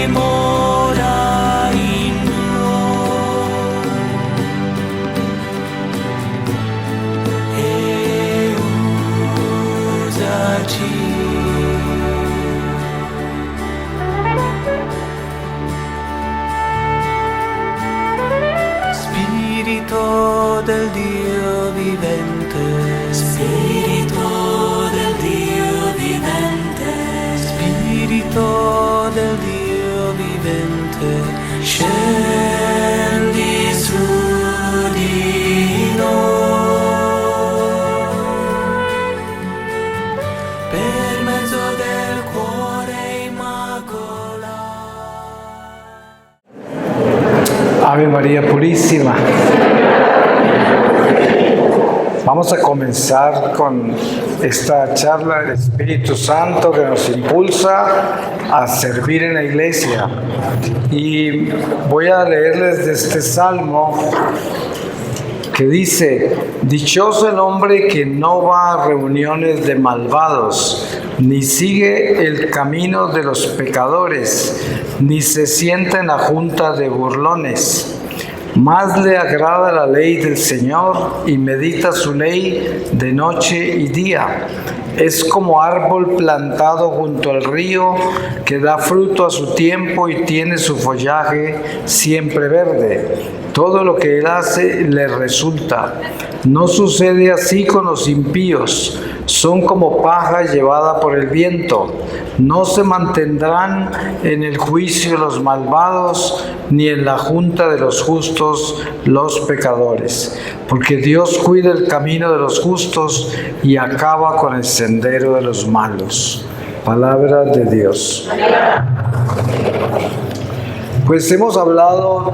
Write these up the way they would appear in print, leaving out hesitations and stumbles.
mora in noi e usaci. Spirito del Dio vivente, Spirito del Dio vivente, Spirito del Dio vivente, scendi su di noi, per mezzo del cuore immacolato. Ave María Purísima. Vamos a comenzar con esta charla del Espíritu Santo que nos impulsa a servir en la iglesia. Y voy a leerles de este salmo que dice: dichoso el hombre que no va a reuniones de malvados, ni sigue el camino de los pecadores, ni se sienta en la junta de burlones. Más le agrada la ley del Señor y medita su ley de noche y día. Es como árbol plantado junto al río que da fruto a su tiempo y tiene su follaje siempre verde. Todo lo que él hace le resulta. No sucede así con los impíos. Son como paja llevada por el viento. No se mantendrán en el juicio los malvados, ni en la junta de los justos los pecadores. Porque Dios cuida el camino de los justos y acaba con el sendero de los malos. Palabra de Dios. Pues hemos hablado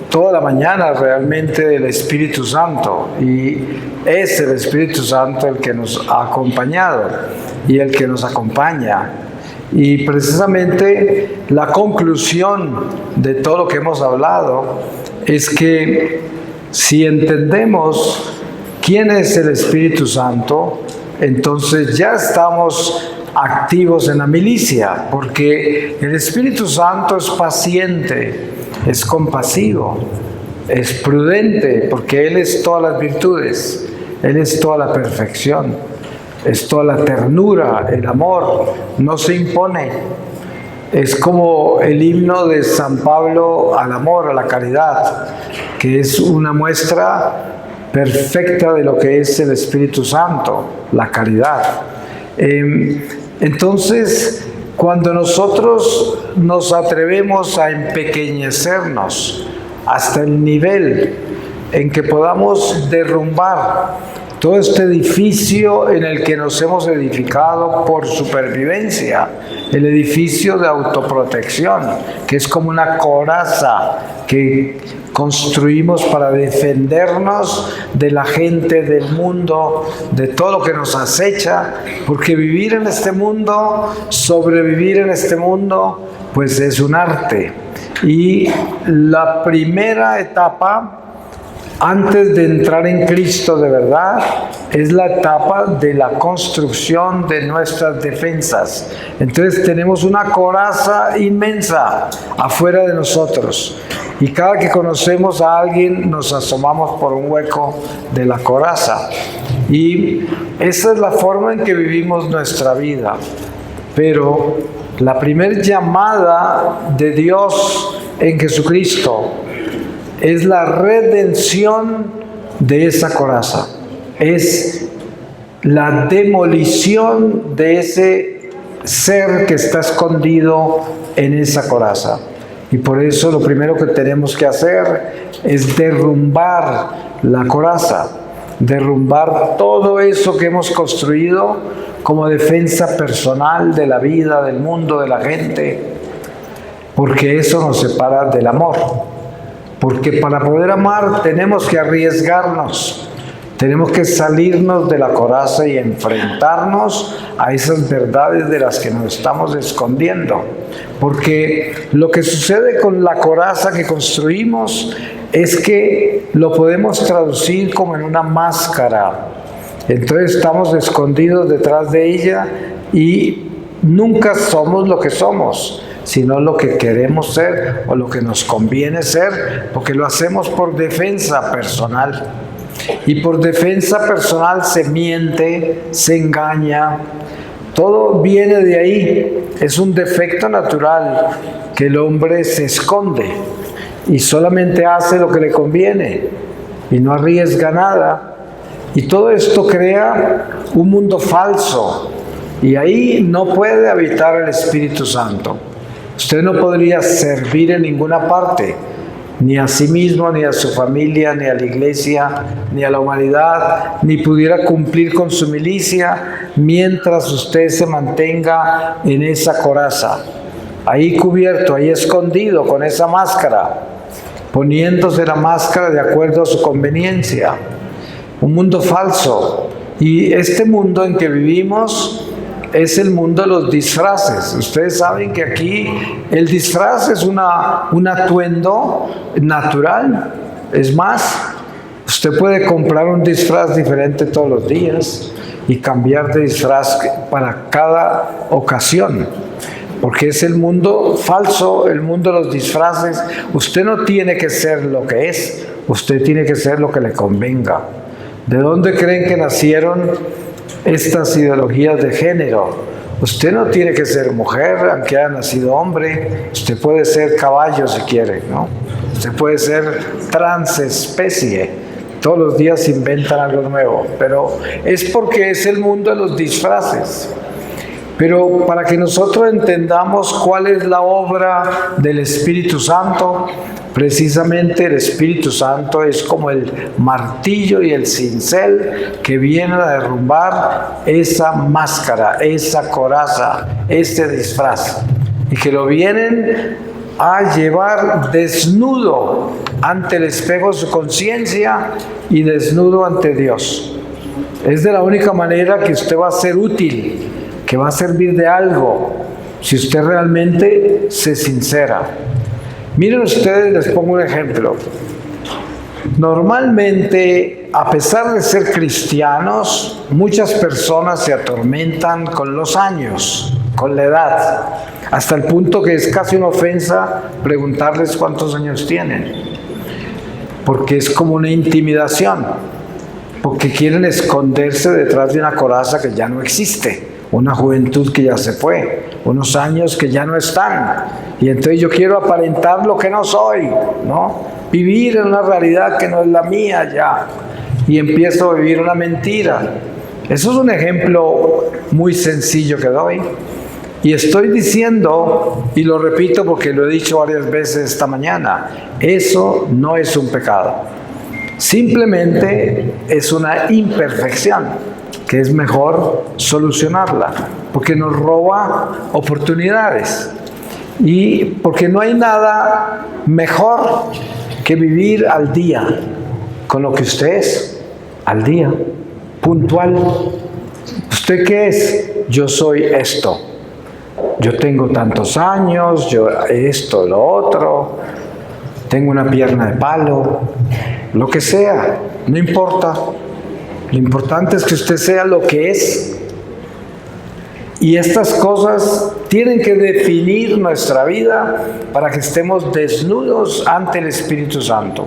toda la mañana realmente del Espíritu Santo, y es el Espíritu Santo el que nos ha acompañado y el que nos acompaña. Y precisamente la conclusión de todo lo que hemos hablado es que si entendemos quién es el Espíritu Santo, entonces ya estamos activos en la milicia, porque el Espíritu Santo es paciente, es compasivo, es prudente, porque Él es todas las virtudes, Él es toda la perfección, es toda la ternura, el amor, no se impone. Es como el himno de San Pablo al amor, a la caridad, que es una muestra perfecta de lo que es el Espíritu Santo, la caridad. Entonces, cuando nosotros nos atrevemos a empequeñecernos hasta el nivel en que podamos derrumbar todo este edificio en el que nos hemos edificado por supervivencia, el edificio de autoprotección, que es como una coraza que construimos para defendernos de la gente, del mundo, de todo lo que nos acecha, porque vivir en este mundo, sobrevivir en este mundo, pues es un arte. Y la primera etapa, antes de entrar en Cristo de verdad, es la etapa de la construcción de nuestras defensas. Entonces tenemos una coraza inmensa afuera de nosotros, y cada que conocemos a alguien nos asomamos por un hueco de la coraza, y esa es la forma en que vivimos nuestra vida. Pero la primera llamada de Dios en Jesucristo es la redención de esa coraza, es la demolición de ese ser que está escondido en esa coraza. Y por eso lo primero que tenemos que hacer es derrumbar la coraza, derrumbar todo eso que hemos construido como defensa personal de la vida, del mundo, de la gente, porque eso nos separa del amor. Porque para poder amar tenemos que arriesgarnos, tenemos que salirnos de la coraza y enfrentarnos a esas verdades de las que nos estamos escondiendo. Porque lo que sucede con la coraza que construimos es que lo podemos traducir como en una máscara. Entonces estamos escondidos detrás de ella y nunca somos lo que somos, sino lo que queremos ser o lo que nos conviene ser, porque lo hacemos por defensa personal. Y por defensa personal se miente, se engaña, todo viene de ahí. Es un defecto natural que el hombre se esconde y solamente hace lo que le conviene y no arriesga nada. Y todo esto crea un mundo falso y ahí no puede habitar el Espíritu Santo. Usted no podría servir en ninguna parte, ni a sí mismo, ni a su familia, ni a la iglesia, ni a la humanidad, ni pudiera cumplir con su milicia mientras usted se mantenga en esa coraza, ahí cubierto, ahí escondido con esa máscara, poniéndose la máscara de acuerdo a su conveniencia. Un mundo falso. Y este mundo en que vivimos es el mundo de los disfraces. Ustedes saben que aquí el disfraz es un atuendo natural. Es más, usted puede comprar un disfraz diferente todos los días y cambiar de disfraz para cada ocasión. Porque es el mundo falso, el mundo de los disfraces. Usted no tiene que ser lo que es, usted tiene que ser lo que le convenga. ¿De dónde creen que nacieron estas ideologías de género? Usted no tiene que ser mujer, aunque haya nacido hombre. Usted puede ser caballo si quiere, ¿no? Usted puede ser transespecie. Todos los días inventan algo nuevo, pero es porque es el mundo de los disfraces. Pero para que nosotros entendamos cuál es la obra del Espíritu Santo, precisamente el Espíritu Santo es como el martillo y el cincel que vienen a derrumbar esa máscara, esa coraza, este disfraz, y que lo vienen a llevar desnudo ante el espejo de su conciencia y desnudo ante Dios. Es de la única manera que usted va a ser útil, que va a servir de algo, si usted realmente se sincera. Miren ustedes, les pongo un ejemplo. Normalmente, a pesar de ser cristianos, muchas personas se atormentan con los años, con la edad, hasta el punto que es casi una ofensa preguntarles cuántos años tienen, porque es como una intimidación, porque quieren esconderse detrás de una coraza que ya no existe, una juventud que ya se fue, unos años que ya no están, y entonces yo quiero aparentar lo que no soy, ¿no? Vivir en una realidad que no es la mía ya, y empiezo a vivir una mentira. Eso es un ejemplo muy sencillo que doy, y estoy diciendo, y lo repito porque lo he dicho varias veces esta mañana, eso no es un pecado, simplemente es una imperfección que es mejor solucionarla, porque nos roba oportunidades y porque no hay nada mejor que vivir al día con lo que usted es, al día, puntual. ¿Usted qué es? Yo soy esto, yo tengo tantos años, yo esto, lo otro, tengo una pierna de palo, lo que sea, no importa. Lo importante es que usted sea lo que es. Y estas cosas tienen que definir nuestra vida para que estemos desnudos ante el Espíritu Santo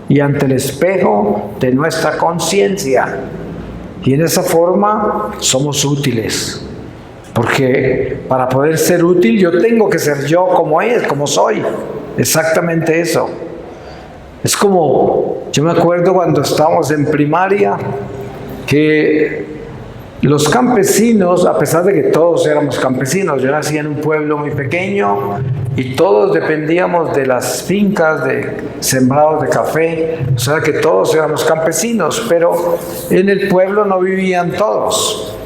y ante el espejo de nuestra conciencia. Y en esa forma somos útiles. Porque para poder ser útil yo tengo que ser yo como es, como soy. Exactamente eso. Es como, yo me acuerdo cuando estábamos en primaria, que los campesinos, a pesar de que todos éramos campesinos, yo nací en un pueblo muy pequeño y todos dependíamos de las fincas de sembrados de café, o sea que todos éramos campesinos, pero en el pueblo no vivían todos.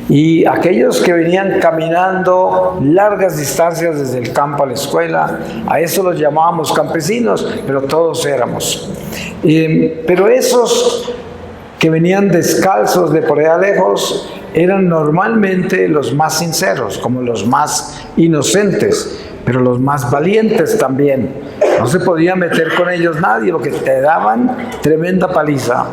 Y aquellos que venían caminando largas distancias desde el campo a la escuela, a eso los llamábamos campesinos, pero todos éramos. Pero esos que venían descalzos de por allá lejos eran normalmente los más sinceros, como los más inocentes, pero los más valientes también. No se podía meter con ellos nadie, porque te daban tremenda paliza.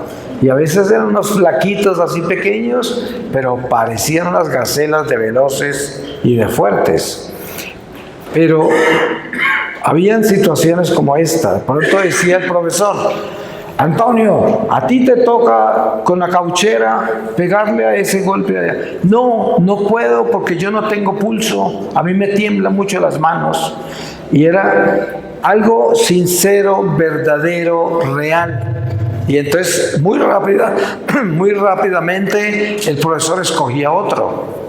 Y a veces eran unos flaquitos así pequeños, pero parecían unas gacelas de veloces y de fuertes. Pero habían situaciones como esta. De pronto decía el profesor: Antonio, a ti te toca con la cauchera pegarle a ese golpe allá. No, no puedo porque yo no tengo pulso, a mí me tiemblan mucho las manos. Y era algo sincero, verdadero, real. Y entonces muy rápidamente el profesor escogía otro.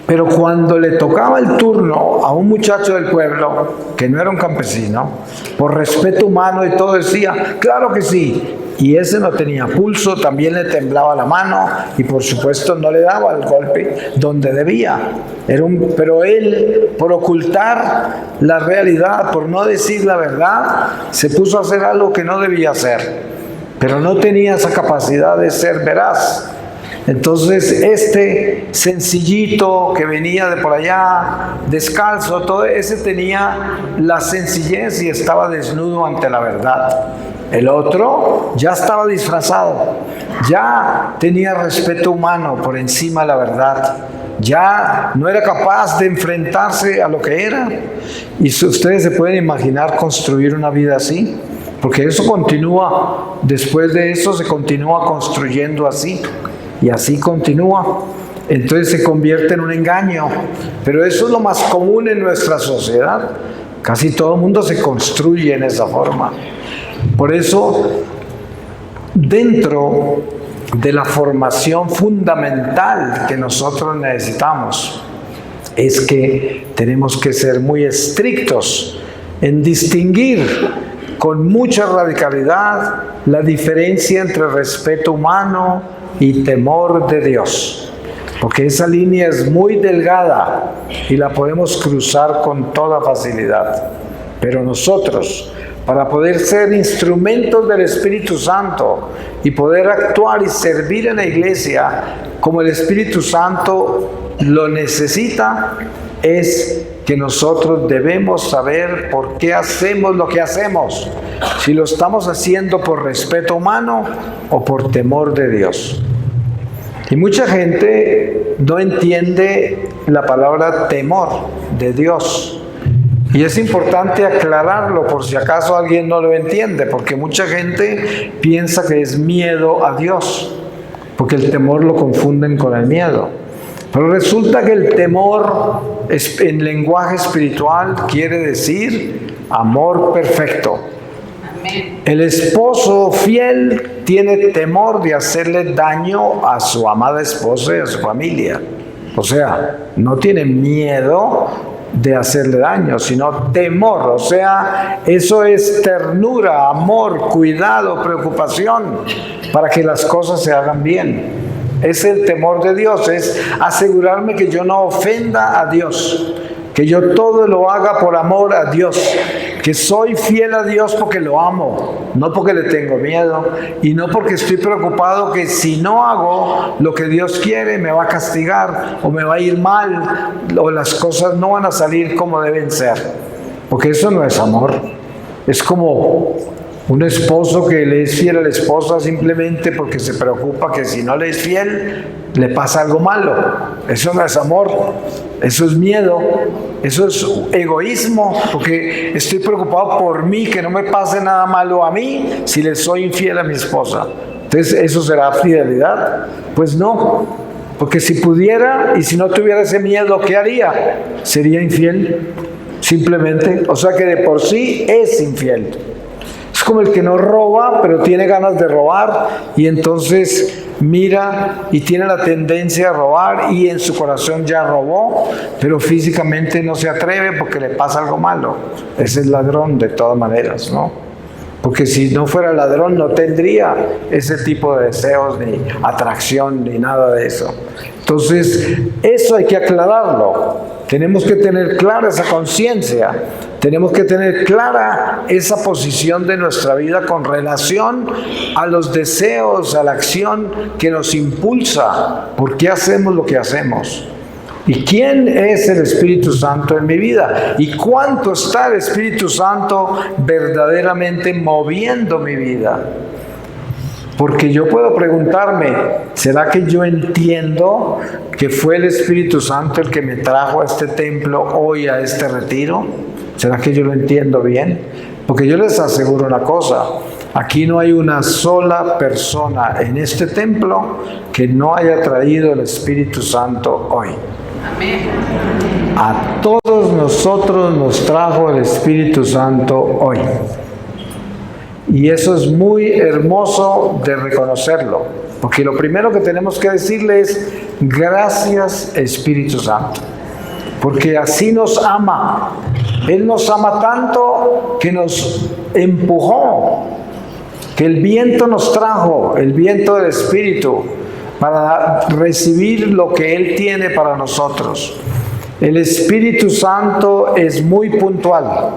Pero cuando le tocaba el turno a un muchacho del pueblo, que no era un campesino, por respeto humano y todo, decía: claro que sí. Y ese no tenía pulso, también le temblaba la mano y por supuesto no le daba el golpe donde debía. Pero él, por ocultar la realidad, por no decir la verdad, se puso a hacer algo que no debía hacer. Pero no tenía esa capacidad de ser veraz. Entonces este sencillito que venía de por allá, descalzo, todo ese tenía la sencillez y estaba desnudo ante la verdad. El otro ya estaba disfrazado, ya tenía respeto humano por encima de la verdad, ya no era capaz de enfrentarse a lo que era. Y si ustedes se pueden imaginar construir una vida así, porque eso continúa, después de eso se continúa construyendo así. Y así continúa. Entonces se convierte en un engaño. Pero eso es lo más común en nuestra sociedad. Casi todo el mundo se construye en esa forma. Por eso, dentro de la formación fundamental que nosotros necesitamos, es que tenemos que ser muy estrictos en distinguir con mucha radicalidad la diferencia entre respeto humano y temor de Dios, porque esa línea es muy delgada y la podemos cruzar con toda facilidad. Pero nosotros, para poder ser instrumentos del Espíritu Santo y poder actuar y servir en la iglesia como el Espíritu Santo lo necesita, es que nosotros debemos saber por qué hacemos lo que hacemos, si lo estamos haciendo por respeto humano o por temor de Dios. Y mucha gente no entiende la palabra temor de Dios. Y es importante aclararlo por si acaso alguien no lo entiende, porque mucha gente piensa que es miedo a Dios, porque el temor lo confunden con el miedo. Pero resulta que el temor en lenguaje espiritual quiere decir amor perfecto. El esposo fiel tiene temor de hacerle daño a su amada esposa y a su familia. O sea, no tiene miedo de hacerle daño, sino temor. O sea, eso es ternura, amor, cuidado, preocupación para que las cosas se hagan bien. Es el temor de Dios, es asegurarme que yo no ofenda a Dios, que yo todo lo haga por amor a Dios, que soy fiel a Dios porque lo amo, no porque le tengo miedo y no porque estoy preocupado que si no hago lo que Dios quiere me va a castigar o me va a ir mal o las cosas no van a salir como deben ser, porque eso no es amor. Es como un esposo que le es fiel a la esposa simplemente porque se preocupa que si no le es fiel le pasa algo malo. Eso no es amor, eso es miedo, eso es egoísmo, porque estoy preocupado por mí, que no me pase nada malo a mí si le soy infiel a mi esposa. Entonces, ¿eso será fidelidad? Pues no, porque si pudiera y si no tuviera ese miedo, ¿qué haría? Sería infiel, simplemente. O sea que de por sí es infiel. Es como el que no roba, pero tiene ganas de robar y entonces mira y tiene la tendencia a robar y en su corazón ya robó, pero físicamente no se atreve porque le pasa algo malo. Ese es ladrón de todas maneras, ¿no? Porque si no fuera ladrón no tendría ese tipo de deseos, ni atracción, ni nada de eso. Entonces, eso hay que aclararlo. Tenemos que tener clara esa conciencia. Tenemos que tener clara esa posición de nuestra vida con relación a los deseos, a la acción que nos impulsa. ¿Por qué hacemos lo que hacemos? ¿Y quién es el Espíritu Santo en mi vida? ¿Y cuánto está el Espíritu Santo verdaderamente moviendo mi vida? Porque yo puedo preguntarme, ¿será que yo entiendo que fue el Espíritu Santo el que me trajo a este templo hoy, a este retiro? ¿Será que yo lo entiendo bien? Porque yo les aseguro una cosa, aquí no hay una sola persona en este templo que no haya traído el Espíritu Santo hoy. Amén. A todos nosotros nos trajo el Espíritu Santo hoy. Y eso es muy hermoso de reconocerlo, porque lo primero que tenemos que decirle es gracias Espíritu Santo, porque así nos ama. Él nos ama tanto que nos empujó, que el viento nos trajo, el viento del Espíritu, para recibir lo que Él tiene para nosotros. El Espíritu Santo es muy puntual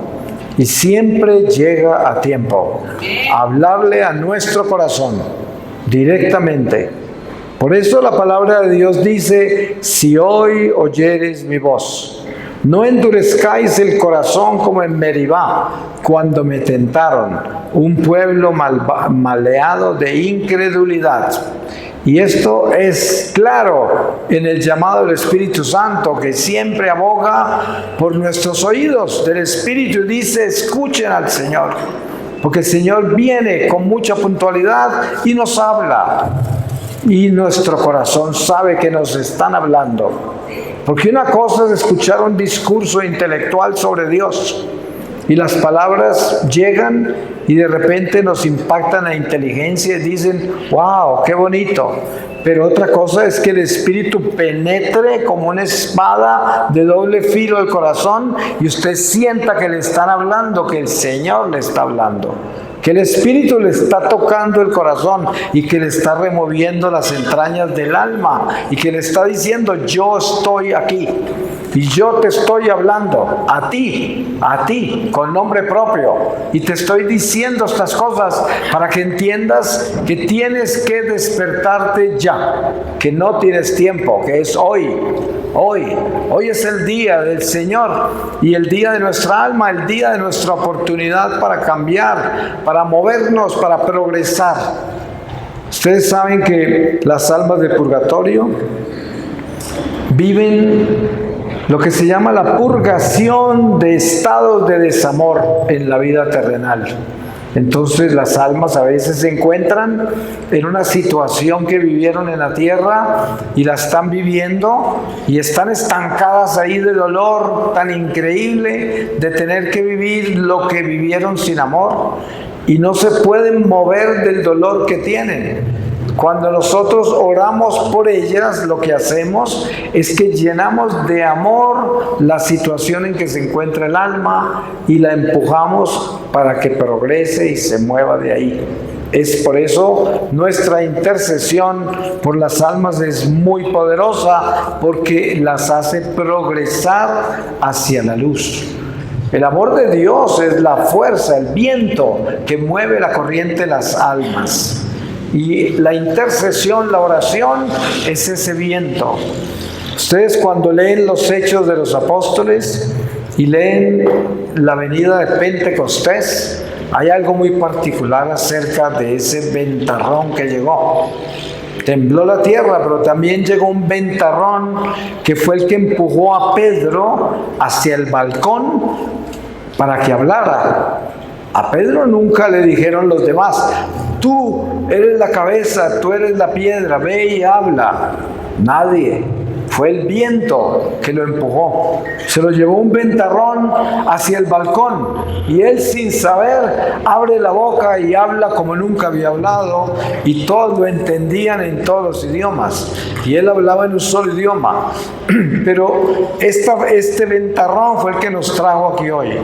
y siempre llega a tiempo a hablarle a nuestro corazón directamente. Por eso la palabra de Dios dice, si hoy oyeres mi voz, no endurezcáis el corazón como en Meribá, cuando me tentaron, un pueblo maleado de incredulidad. Y esto es claro en el llamado del Espíritu Santo, que siempre aboga por nuestros oídos del Espíritu y dice, escuchen al Señor, porque el Señor viene con mucha puntualidad y nos habla. Y nuestro corazón sabe que nos están hablando. Porque una cosa es escuchar un discurso intelectual sobre Dios y las palabras llegan y de repente nos impactan la inteligencia y dicen, wow, qué bonito. Pero otra cosa es que el Espíritu penetre como una espada de doble filo el corazón y usted sienta que le están hablando, que el Señor le está hablando. Que el Espíritu le está tocando el corazón y que le está removiendo las entrañas del alma y que le está diciendo, yo estoy aquí y yo te estoy hablando a ti, con nombre propio, y te estoy diciendo estas cosas para que entiendas que tienes que despertarte ya, que no tienes tiempo, que es hoy. Hoy es el día del Señor y el día de nuestra alma, el día de nuestra oportunidad para cambiar, para movernos, para progresar. Ustedes saben que las almas de purgatorio viven lo que se llama la purgación de estados de desamor en la vida terrenal. Entonces las almas a veces se encuentran en una situación que vivieron en la tierra y la están viviendo y están estancadas ahí de dolor tan increíble de tener que vivir lo que vivieron sin amor y no se pueden mover del dolor que tienen. Cuando nosotros oramos por ellas, lo que hacemos es que llenamos de amor la situación en que se encuentra el alma y la empujamos para que progrese y se mueva de ahí. Es por eso nuestra intercesión por las almas es muy poderosa, porque las hace progresar hacia la luz. El amor de Dios es la fuerza, el viento que mueve la corriente de las almas. Y la intercesión, la oración, es ese viento. Ustedes cuando leen los Hechos de los Apóstoles y leen la venida de Pentecostés, hay algo muy particular acerca de ese ventarrón que llegó. Tembló la tierra, pero también llegó un ventarrón que fue el que empujó a Pedro hacia el balcón para que hablara. A Pedro nunca le dijeron los demás, tú eres la cabeza, tú eres la piedra, ve y habla. Nadie. Fue el viento que lo empujó. Se lo llevó un ventarrón hacia el balcón y él, sin saber, abre la boca y habla como nunca había hablado, y todos lo entendían en todos los idiomas y él hablaba en un solo idioma. Pero este ventarrón fue el que nos trajo aquí hoy.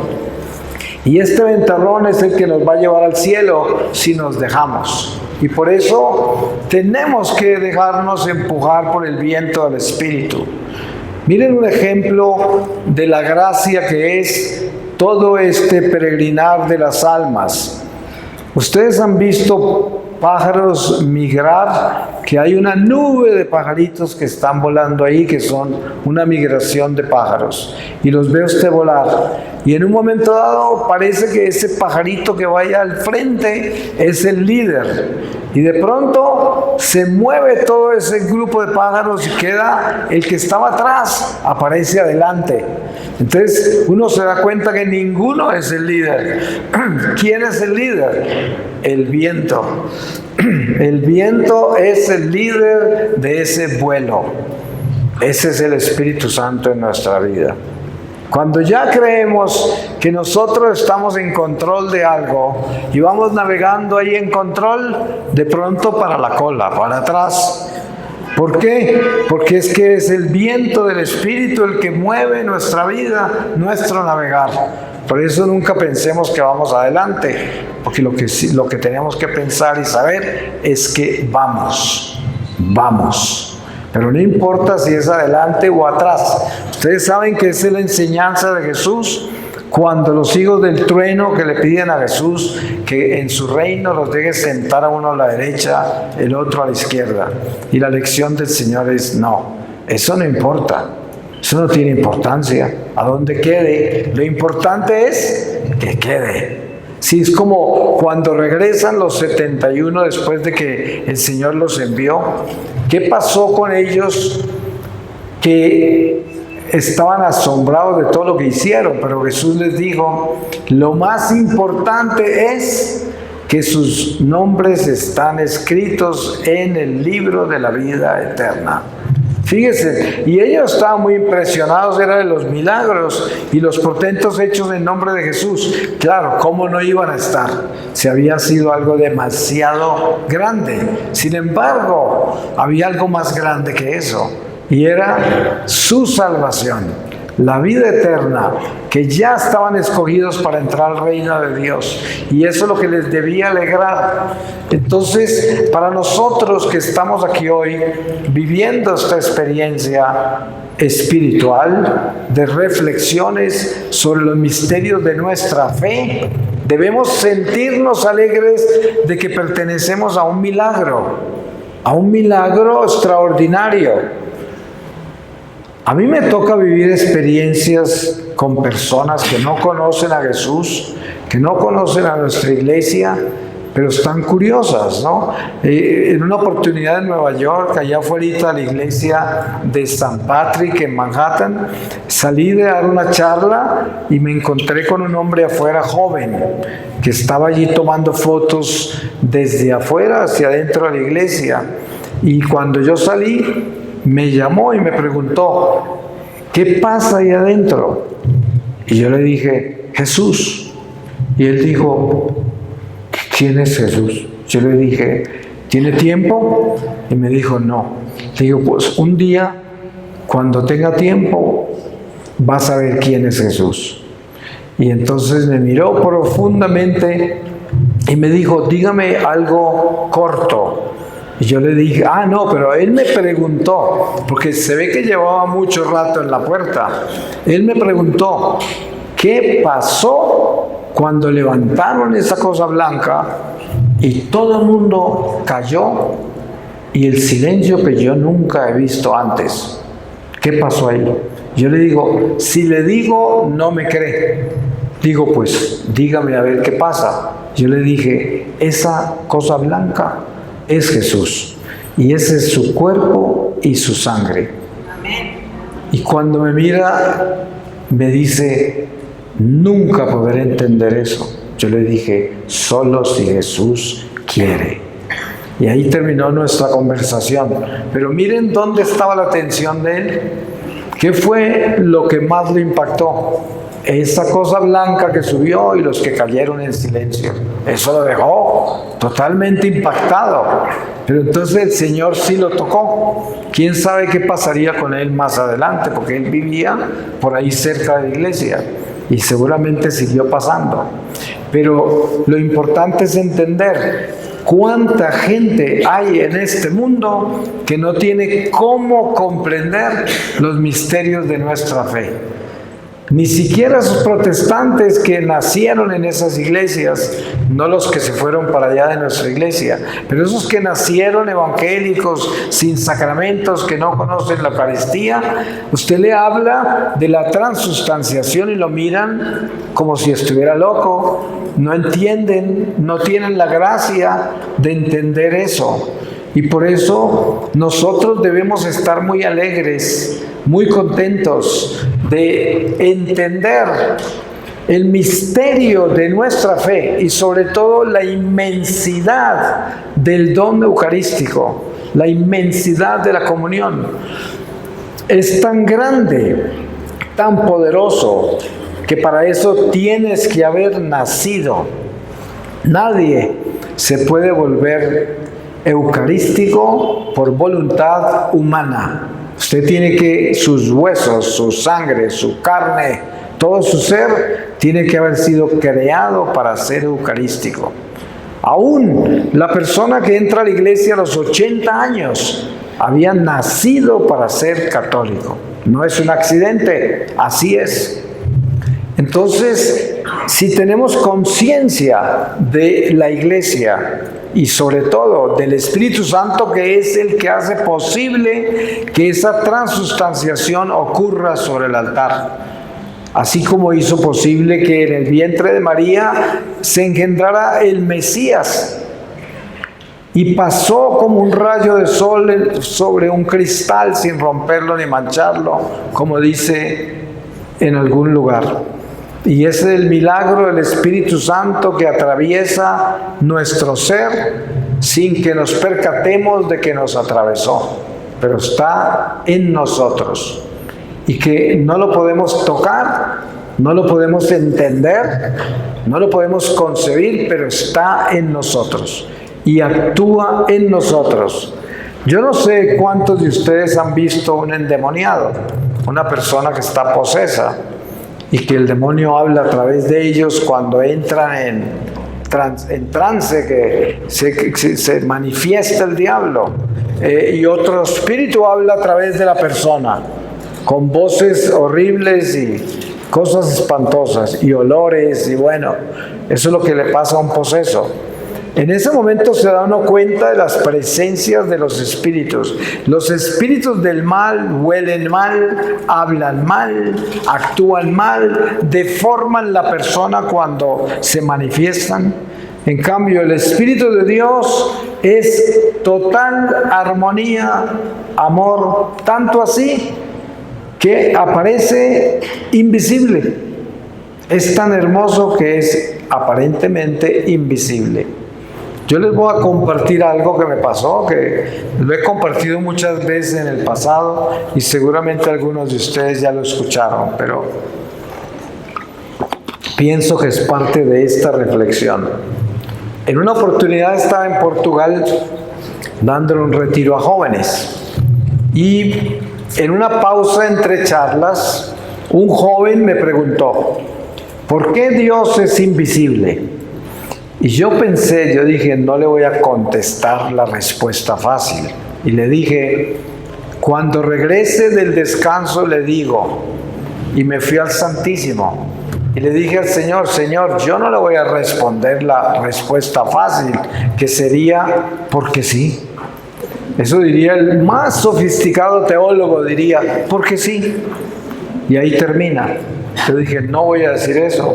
Y este ventarrón es el que nos va a llevar al cielo si nos dejamos. Y por eso tenemos que dejarnos empujar por el viento del Espíritu. Miren un ejemplo de la gracia que es todo este peregrinar de las almas. Ustedes han visto pájaros migrar, que hay una nube de pajaritos que están volando ahí, que son una migración de pájaros, y los ve usted volar, y en un momento dado parece que ese pajarito que vaya al frente es el líder, Y de pronto se mueve todo ese grupo de pájaros y queda el que estaba atrás, aparece adelante. Entonces uno se da cuenta que ninguno es el líder. ¿Quién es el líder? El viento. El viento es el líder de ese vuelo. Ese es el Espíritu Santo en nuestra vida. Cuando ya creemos que nosotros estamos en control de algo y vamos navegando ahí en control, de pronto para la cola, para atrás. ¿Por qué? Porque es que es el viento del Espíritu el que mueve nuestra vida, nuestro navegar. Por eso nunca pensemos que vamos adelante, porque lo que tenemos que pensar y saber es que vamos. Pero no importa si es adelante o atrás. Ustedes saben que esa es la enseñanza de Jesús. Cuando los hijos del trueno que le piden a Jesús que en su reino los deje sentar a uno a la derecha, el otro a la izquierda. Y la lección del Señor es no, eso no importa. Eso no tiene importancia. A donde quede, lo importante es que quede. Sí, es como cuando regresan los 71 después de que el Señor los envió. ¿Qué pasó con ellos? Que estaban asombrados de todo lo que hicieron, pero Jesús les dijo, lo más importante es que sus nombres están escritos en el libro de la vida eterna. Fíjese, y ellos estaban muy impresionados, era de los milagros y los portentos hechos en nombre de Jesús. Claro, ¿cómo no iban a estar? Si había sido algo demasiado grande. Sin embargo, había algo más grande que eso, y era su salvación. La vida eterna, que ya estaban escogidos para entrar al reino de Dios. Y eso es lo que les debía alegrar. Entonces, para nosotros que estamos aquí hoy, viviendo esta experiencia espiritual, de reflexiones sobre los misterios de nuestra fe, debemos sentirnos alegres de que pertenecemos a un milagro extraordinario. A mí me toca vivir experiencias con personas que no conocen a Jesús, que no conocen a nuestra iglesia, pero están curiosas, ¿no? En una oportunidad en Nueva York, allá afuera de la iglesia de St. Patrick en Manhattan, salí de dar una charla y me encontré con un hombre afuera joven que estaba allí tomando fotos desde afuera hacia adentro de la iglesia. Y cuando yo salí, me llamó y me preguntó, ¿qué pasa ahí adentro? Y yo le dije, Jesús. Y él dijo, ¿quién es Jesús? Yo le dije, ¿tiene tiempo? Y me dijo, no. Le digo, pues un día, cuando tenga tiempo, vas a ver quién es Jesús. Y entonces me miró profundamente y me dijo, dígame algo corto. Y yo le dije, no, pero él me preguntó, porque se ve que llevaba mucho rato en la puerta. Él me preguntó, ¿qué pasó cuando levantaron esa cosa blanca y todo el mundo cayó y el silencio que yo nunca he visto antes? ¿Qué pasó ahí? Yo le digo, si le digo, no me cree. Digo, pues, dígame a ver qué pasa. Yo le dije, esa cosa blanca es Jesús, y ese es su cuerpo y su sangre. Amén. Y cuando me mira, me dice, nunca podré entender eso. Yo le dije, solo si Jesús quiere. Y ahí terminó nuestra conversación. Pero miren dónde estaba la atención de él. ¿Qué fue lo que más le impactó? Esa cosa blanca que subió y los que cayeron en silencio. Eso lo dejó totalmente impactado. Pero entonces el Señor sí lo tocó. ¿Quién sabe qué pasaría con él más adelante? Porque él vivía por ahí cerca de la iglesia y seguramente siguió pasando. Pero lo importante es entender cuánta gente hay en este mundo que no tiene cómo comprender los misterios de nuestra fe. Ni siquiera esos protestantes que nacieron en esas iglesias, no los que se fueron para allá de nuestra iglesia, pero esos que nacieron evangélicos, sin sacramentos, que no conocen la Eucaristía, usted le habla de la transustanciación y lo miran como si estuviera loco. No entienden, no tienen la gracia de entender eso. Y por eso nosotros debemos estar muy alegres, muy contentos de entender el misterio de nuestra fe y sobre todo la inmensidad del don eucarístico, la inmensidad de la comunión. Es tan grande, tan poderoso, que para eso tienes que haber nacido. Nadie se puede volver eucarístico por voluntad humana. Usted tiene que, sus huesos, su sangre, su carne, todo su ser, tiene que haber sido creado para ser eucarístico. Aún la persona que entra a la iglesia a los 80 años había nacido para ser católico. No es un accidente, así es. Entonces, si tenemos conciencia de la iglesia y sobre todo del Espíritu Santo, que es el que hace posible que esa transustanciación ocurra sobre el altar, así como hizo posible que en el vientre de María se engendrara el Mesías y pasó como un rayo de sol sobre un cristal sin romperlo ni mancharlo, como dice en algún lugar. Y ese es el milagro del Espíritu Santo que atraviesa nuestro ser sin que nos percatemos de que nos atravesó, pero está en nosotros y que no lo podemos tocar, no lo podemos entender, no lo podemos concebir, pero está en nosotros y actúa en nosotros. Yo no sé cuántos de ustedes han visto un endemoniado, una persona que está posesa, y que el demonio habla a través de ellos cuando entran en trance, que se manifiesta el diablo. Y otro espíritu habla a través de la persona, con voces horribles y cosas espantosas, y olores, y bueno, eso es lo que le pasa a un poseso. En ese momento se da uno cuenta de las presencias de los espíritus. Los espíritus del mal huelen mal, hablan mal, actúan mal, deforman la persona cuando se manifiestan. En cambio, el Espíritu de Dios es total armonía, amor, tanto así que aparece invisible. Es tan hermoso que es aparentemente invisible. Yo les voy a compartir algo que me pasó, que lo he compartido muchas veces en el pasado y seguramente algunos de ustedes ya lo escucharon, pero pienso que es parte de esta reflexión. En una oportunidad estaba en Portugal dándole un retiro a jóvenes y en una pausa entre charlas, un joven me preguntó, ¿por qué Dios es invisible? Y yo dije, no le voy a contestar la respuesta fácil. Y le dije, cuando regrese del descanso le digo, y me fui al Santísimo. Y le dije al Señor, Señor, yo no le voy a responder la respuesta fácil, que sería, porque sí. Eso diría el más sofisticado teólogo, diría, porque sí. Y ahí termina. Yo dije, no voy a decir eso.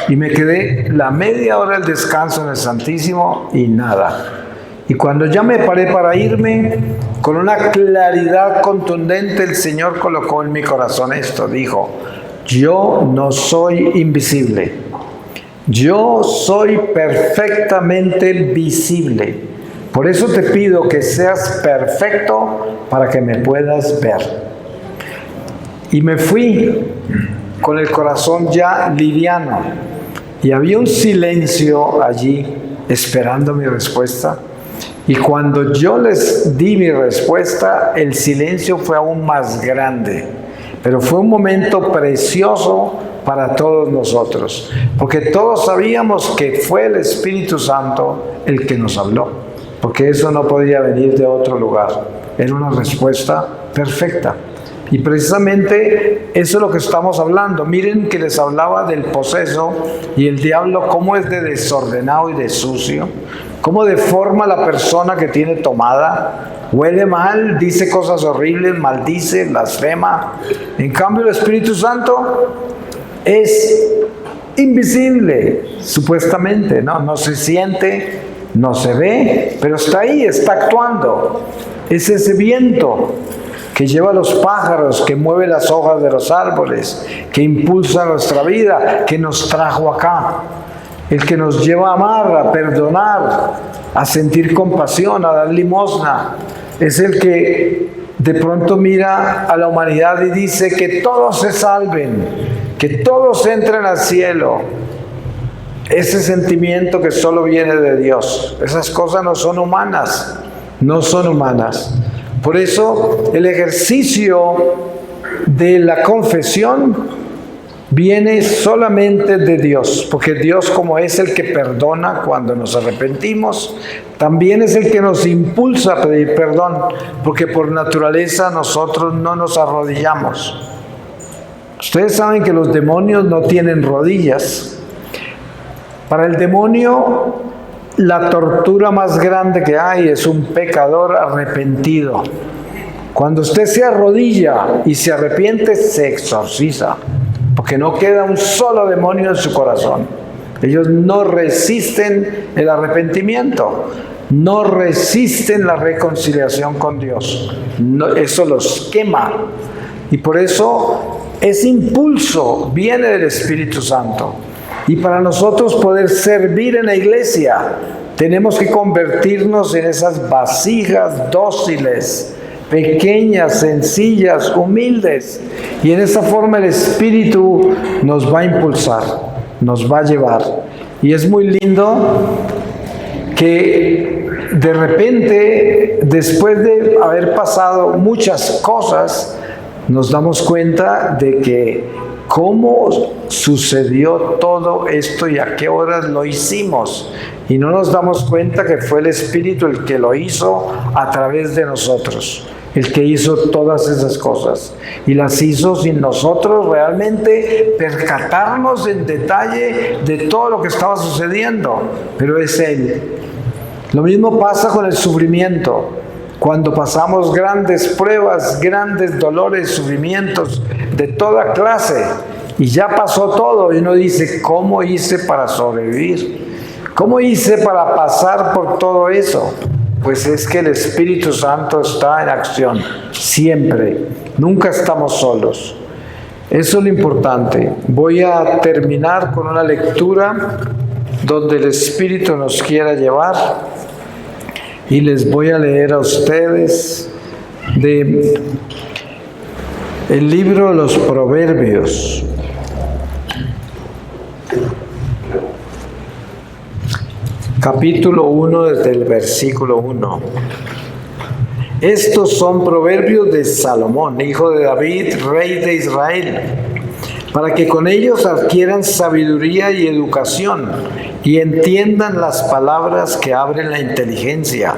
Y me quedé la media hora del descanso en el Santísimo y nada. Y cuando ya me paré para irme, con una claridad contundente el Señor colocó en mi corazón esto. Dijo, yo no soy invisible. Yo soy perfectamente visible. Por eso te pido que seas perfecto para que me puedas ver. Y me fui con el corazón ya liviano. Y había un silencio allí esperando mi respuesta. Y cuando yo les di mi respuesta, el silencio fue aún más grande. Pero fue un momento precioso para todos nosotros. Porque todos sabíamos que fue el Espíritu Santo el que nos habló. Porque eso no podía venir de otro lugar. Era una respuesta perfecta. Y precisamente eso es lo que estamos hablando. Miren que les hablaba del poseso y el diablo, cómo es de desordenado y de sucio, cómo deforma a la persona que tiene tomada. Huele mal, dice cosas horribles, maldice, blasfema. En cambio, el Espíritu Santo es invisible, supuestamente, ¿no? No se siente, no se ve, pero está ahí, está actuando. Es ese viento que lleva a los pájaros, que mueve las hojas de los árboles, que impulsa nuestra vida, que nos trajo acá. El que nos lleva a amar, a perdonar, a sentir compasión, a dar limosna. Es el que de pronto mira a la humanidad y dice que todos se salven, que todos entren al cielo. Ese sentimiento que solo viene de Dios. Esas cosas no son humanas, no son humanas. Por eso el ejercicio de la confesión viene solamente de Dios, porque Dios, como es el que perdona cuando nos arrepentimos, también es el que nos impulsa a pedir perdón, porque por naturaleza nosotros no nos arrodillamos. Ustedes saben que los demonios no tienen rodillas. Para el demonio, la tortura más grande que hay es un pecador arrepentido. Cuando usted se arrodilla y se arrepiente, se exorciza, porque no queda un solo demonio en su corazón. Ellos no resisten el arrepentimiento, no resisten la reconciliación con Dios. No, eso los quema. Y por eso ese impulso viene del Espíritu Santo. Y para nosotros poder servir en la iglesia, tenemos que convertirnos en esas vasijas dóciles, pequeñas, sencillas, humildes. Y en esa forma el Espíritu nos va a impulsar, nos va a llevar. Y es muy lindo que de repente, después de haber pasado muchas cosas, nos damos cuenta de que cómo sucedió todo esto y a qué horas lo hicimos. Y no nos damos cuenta que fue el Espíritu el que lo hizo a través de nosotros, el que hizo todas esas cosas. Y las hizo sin nosotros realmente percatarnos en detalle de todo lo que estaba sucediendo. Pero es Él. Lo mismo pasa con el sufrimiento. Cuando pasamos grandes pruebas, grandes dolores, sufrimientos de toda clase, y ya pasó todo, y uno dice, ¿cómo hice para sobrevivir? ¿Cómo hice para pasar por todo eso? Pues es que el Espíritu Santo está en acción, siempre, nunca estamos solos. Eso es lo importante. Voy a terminar con una lectura donde el Espíritu nos quiera llevar. Y les voy a leer a ustedes de el libro de los Proverbios. Capítulo 1 desde el versículo 1. Estos son proverbios de Salomón, hijo de David, rey de Israel, para que con ellos adquieran sabiduría y educación y entiendan las palabras que abren la inteligencia,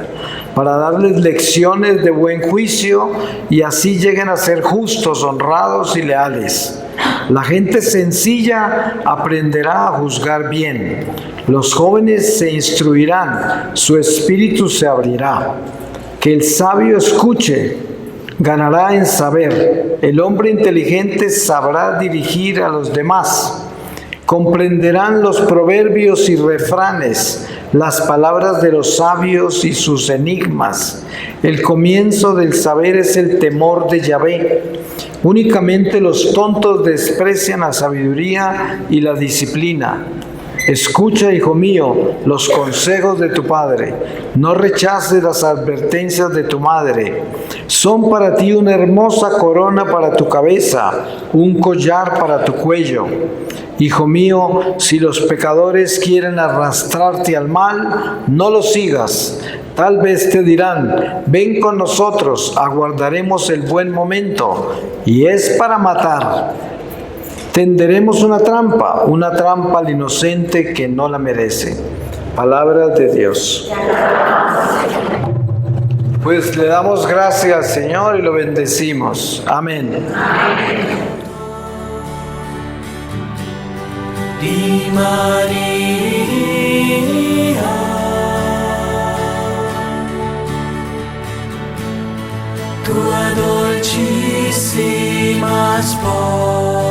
para darles lecciones de buen juicio y así lleguen a ser justos, honrados y leales. La gente sencilla aprenderá a juzgar bien. Los jóvenes se instruirán, su espíritu se abrirá. Que el sabio escuche, ganará en saber. El hombre inteligente sabrá dirigir a los demás. Comprenderán los proverbios y refranes, las palabras de los sabios y sus enigmas. El comienzo del saber es el temor de Yahvé. Únicamente los tontos desprecian la sabiduría y la disciplina. Escucha, hijo mío, los consejos de tu padre. No rechaces las advertencias de tu madre. Son para ti una hermosa corona para tu cabeza, un collar para tu cuello. Hijo mío, si los pecadores quieren arrastrarte al mal, no los sigas. Tal vez te dirán, ven con nosotros, aguardaremos el buen momento. Y es para matar. Tenderemos una trampa al inocente que no la merece. Palabra de Dios. Pues le damos gracias, Señor, y lo bendecimos. Amén. Di Maria, tua dolcissima sposa,